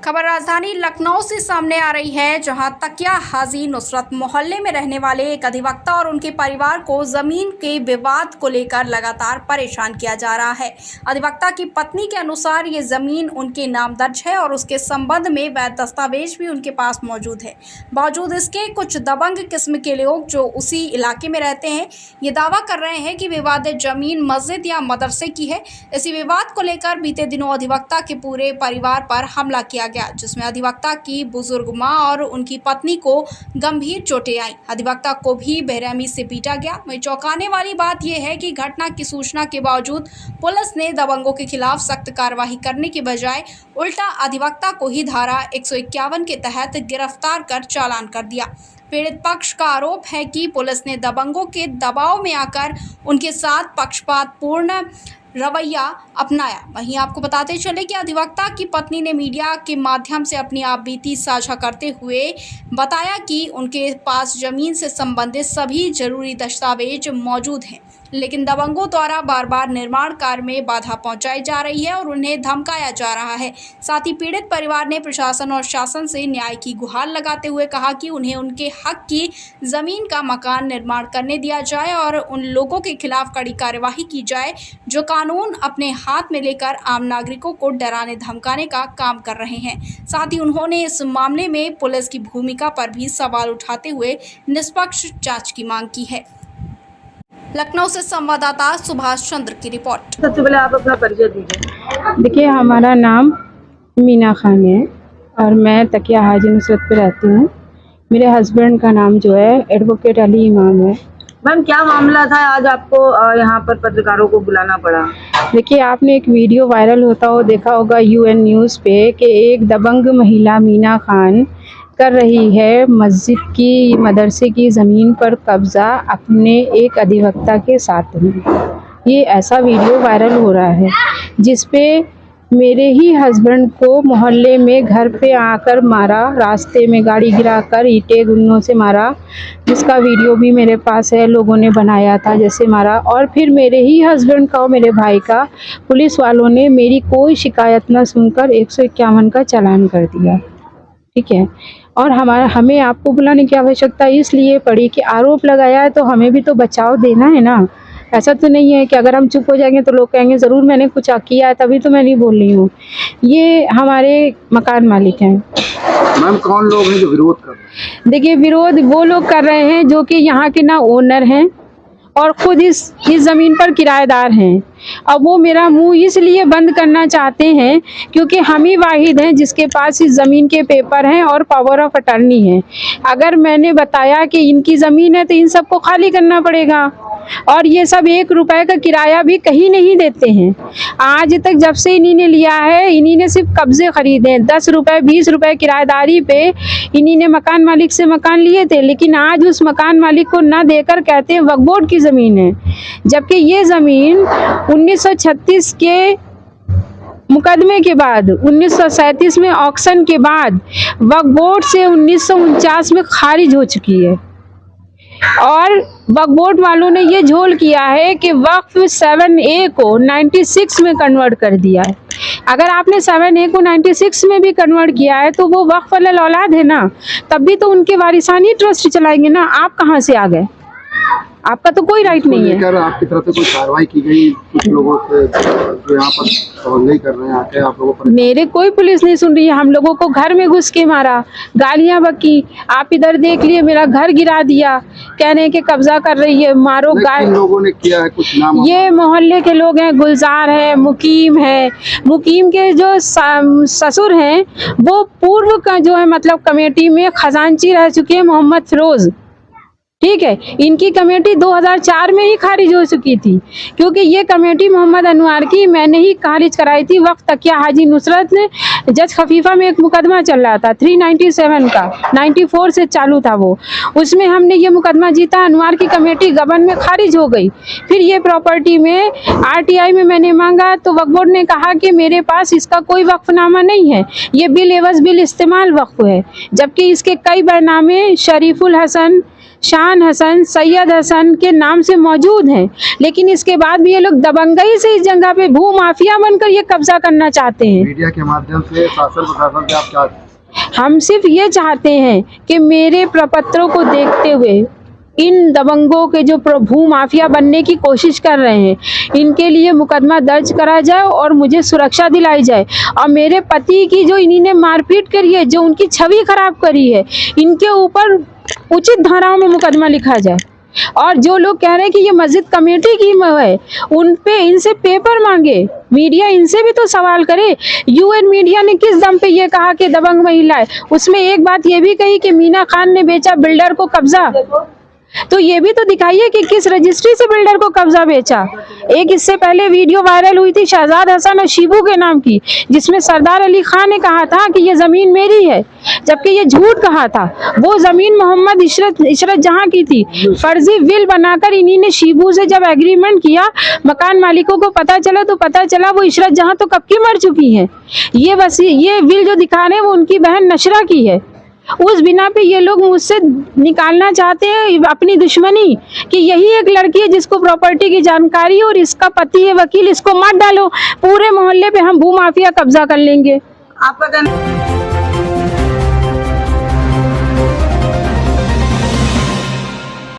खबर राजधानी लखनऊ से सामने आ रही है, जहां तकिया हाजी नुसरत मोहल्ले में रहने वाले एक अधिवक्ता और उनके परिवार को जमीन के विवाद को लेकर लगातार परेशान किया जा रहा है। अधिवक्ता की पत्नी के अनुसार ये जमीन उनके नाम दर्ज है और उसके संबंध में वैध दस्तावेज भी उनके पास मौजूद है। बावजूद इसके कुछ दबंग किस्म के लोग जो उसी इलाके में रहते हैं, ये दावा कर रहे हैं कि विवादित जमीन मस्जिद या मदरसे की है। इसी विवाद को लेकर बीते दिनों अधिवक्ता के पूरे परिवार पर हमला किया गया, जिसमें अधिवक्ता की बुजुर्ग मां और उनकी पत्नी को गंभीर चोटें आईं। अधिवक्ता को भी बेरहमी से पीटा गया। वहीं चौंकाने वाली बात यह है कि घटना की सूचना के बावजूद पुलिस ने दबंगों के खिलाफ सख्त कार्रवाई करने के बजाय उल्टा अधिवक्ता को ही धारा 151 के तहत गिरफ्तार कर चालान कर दिया। पीड़ित पक्ष का आरोप है कि पुलिस ने दबंगों के दबाव में आकर उनके साथ पक्षपातपूर्ण रवैया अपनाया। वहीं आपको बताते चले कि अधिवक्ता की पत्नी ने मीडिया के माध्यम से अपनी आपबीती साझा करते हुए बताया कि उनके पास जमीन से संबंधित सभी जरूरी दस्तावेज मौजूद हैं, लेकिन दबंगों द्वारा बार बार निर्माण कार्य में बाधा पहुंचाई जा रही है और उन्हें धमकाया जा रहा है। साथ ही पीड़ित परिवार ने प्रशासन और शासन से न्याय की गुहार लगाते हुए कहा कि उन्हें उनके हक की जमीन का मकान निर्माण करने दिया जाए और उन लोगों के खिलाफ कड़ी कार्यवाही की जाए जो कानून अपने हाथ में लेकर आम नागरिकों को डराने धमकाने का काम कर रहे हैं। साथ ही उन्होंने इस मामले में पुलिस की भूमिका पर भी सवाल उठाते हुए निष्पक्ष जांच की मांग की है। लखनऊ से संवाददाता सुभाष चंद्र की रिपोर्ट। सबसे पहले आप अपना परिचय दीजिए। देखिए, हमारा नाम मीना खान है और मैं तकिया हाजी नुसरत पे रहती हूँ। मेरे हस्बैंड का नाम जो है एडवोकेट अली इमाम है। मैम, क्या मामला था आज आपको यहाँ पर पत्रकारों को बुलाना पड़ा? देखिए, आपने एक वीडियो वायरल होता हो देखा होगा UN न्यूज़ पे कि एक दबंग महिला मीना खान कर रही है मस्जिद की मदरसे की ज़मीन पर कब्ज़ा अपने एक अधिवक्ता के साथ में। ये ऐसा वीडियो वायरल हो रहा है जिस पे मेरे ही हस्बैंड को मोहल्ले में घर पे आकर मारा, रास्ते में गाड़ी गिराकर ईंटें गुन्नों से मारा, जिसका वीडियो भी मेरे पास है। लोगों ने बनाया था जैसे मारा, और फिर मेरे ही हस्बैंड का और मेरे भाई का पुलिस वालों ने मेरी कोई शिकायत न सुनकर 151 का चालान कर दिया। ठीक है, और हमें आपको बुलाने की आवश्यकता इसलिए पड़ी कि आरोप लगाया है तो हमें भी तो बचाव देना है ना। ऐसा तो नहीं है कि अगर हम चुप हो जाएंगे तो लोग कहेंगे ज़रूर मैंने कुछ किया है तभी तो मैं नहीं बोल रही हूँ। ये हमारे मकान मालिक हैं। मैम, कौन लोग हैं जो विरोध कर रहे हैं? देखिए, विरोध वो लोग कर रहे हैं जो कि यहाँ के ना ओनर हैं और ख़ुद इस ज़मीन पर किराएदार हैं। अब वो मेरा मुंह इसलिए बंद करना चाहते हैं क्योंकि हम ही वाहिद हैं जिसके पास इस ज़मीन के पेपर हैं और पावर ऑफ अटर्नी है। अगर मैंने बताया कि इनकी ज़मीन है तो इन सबको खाली करना पड़ेगा, और ये सब 1 रुपए का किराया भी कहीं नहीं देते हैं। आज तक जब से इन्हीं ने लिया है, इन्हीं ने सिर्फ कब्जे खरीदे हैं। 10 रुपए 20 रुपए किराएदारी पे इन्हीं ने मकान मालिक से मकान लिए थे, लेकिन आज उस मकान मालिक को ना देकर कहते हैं वक्फ बोर्ड की ज़मीन है, जबकि ये ज़मीन 1936 के मुकदमे के बाद 1937 में ऑक्शन के बाद वक्फ बोर्ड से 1949 में खारिज हो चुकी है। और वक्फ बोर्ड वालों ने ये झोल किया है कि वक्फ 7A को 96 में कन्वर्ट कर दिया है। अगर आपने 7A को 96 में भी कन्वर्ट किया है तो वो वक्फ वाले औलाद है ना, तब भी तो उनके वारिसानी ट्रस्ट चलाएंगे ना। आप कहाँ से आ गए? आपका तो कोई राइट नहीं है। आपकी तरफ से कोई कार्रवाई की गई कुछ लोगों से जो यहाँ पर तवल्ली कर रहे हैं आके आप लोगों पर? मेरे कोई पुलिस नहीं सुन रही है। हम लोगों को घर में घुस के मारा, गालियां बकी। आप इधर देख लिए, मेरा घर गिरा दिया, कह रहे हैं कि कब्जा कर रही है, मारो। गाय लोगों ने किया है कुछ नाम? ये मोहल्ले के लोग हैं, गुलजार है, मुकीम है। मुकीम के जो ससुर हैं वो पूर्व का जो है मतलब कमेटी में खजांची रह चुके हैं, मोहम्मद फिरोज। ठीक है, इनकी कमेटी 2004 में ही खारिज हो चुकी थी, क्योंकि ये कमेटी मोहम्मद अनवर की मैंने ही खारिज कराई थी। वक्त तकिया हाजी नुसरत ने जज खफीफा में एक मुकदमा चल रहा था 397 का, 94 से चालू था वो, उसमें हमने ये मुकदमा जीता। अनवर की कमेटी गबन में खारिज हो गई। फिर ये प्रॉपर्टी में RTI में मैंने मांगा तो वक्फ बोर्ड ने कहा कि मेरे पास इसका कोई वक्फनामा नहीं है, ये बिल एवज बिल इस्तेमाल वक्फ है, जबकि इसके कई बैनामे शरीफुल हसन, शान हसन, सैयद हसन के नाम से मौजूद हैं, लेकिन इसके बाद भी ये लोग दबंगई से इस जगह पे भू माफिया बनकर ये कब्जा करना चाहते हैं। मीडिया के माध्यम से शासन प्रशासन से आप क्या हम सिर्फ ये चाहते हैं कि मेरे प्रपत्रों को देखते हुए इन दबंगों के जो भू माफिया बनने की कोशिश कर रहे हैं, इनके लिए मुकदमा दर्ज करा जाए और मुझे सुरक्षा दिलाई जाए। और मेरे पति की जो इन्होंने मारपीट करी है, जो उनकी छवि खराब करी है, इनके ऊपर उचित धाराओं में मुकदमा लिखा जाए। और जो लोग कह रहे हैं कि ये मस्जिद कमेटी की है, उन पे इनसे पेपर मांगे, मीडिया इनसे भी तो सवाल करे। यूएन मीडिया ने किस दम पे ये कहा कि दबंग महिला है? उसमें एक बात ये भी कही कि मीना खान ने बेचा बिल्डर को कब्जा, तो ये भी तो दिखाइए कि किस रजिस्ट्री से बिल्डर को कब्जा बेचा। एक इससे पहले वीडियो वायरल हुई थी शहजाद हसन और शिबू के नाम की, जिसमें सरदार अली खान ने कहा था कि ये जमीन मेरी है, जबकि ये झूठ कहा था। वो जमीन मोहम्मद इशरत जहां की थी। फर्जी विल बनाकर इन्हीं ने शिबू से जब एग्रीमेंट किया, मकान मालिकों को पता चला वो इशरत जहां तो कब की मर चुकी है। ये विल जो दिखा रहे हैं वो उनकी बहन नशरा की है। उस बिना पे ये लोग मुझसे निकालना चाहते हैं अपनी दुश्मनी, कि यही एक लड़की है जिसको प्रॉपर्टी की जानकारी है और इसका पति है वकील, इसको मत डालो, पूरे मोहल्ले पे हम भू माफिया कब्जा कर लेंगे। आपका कहना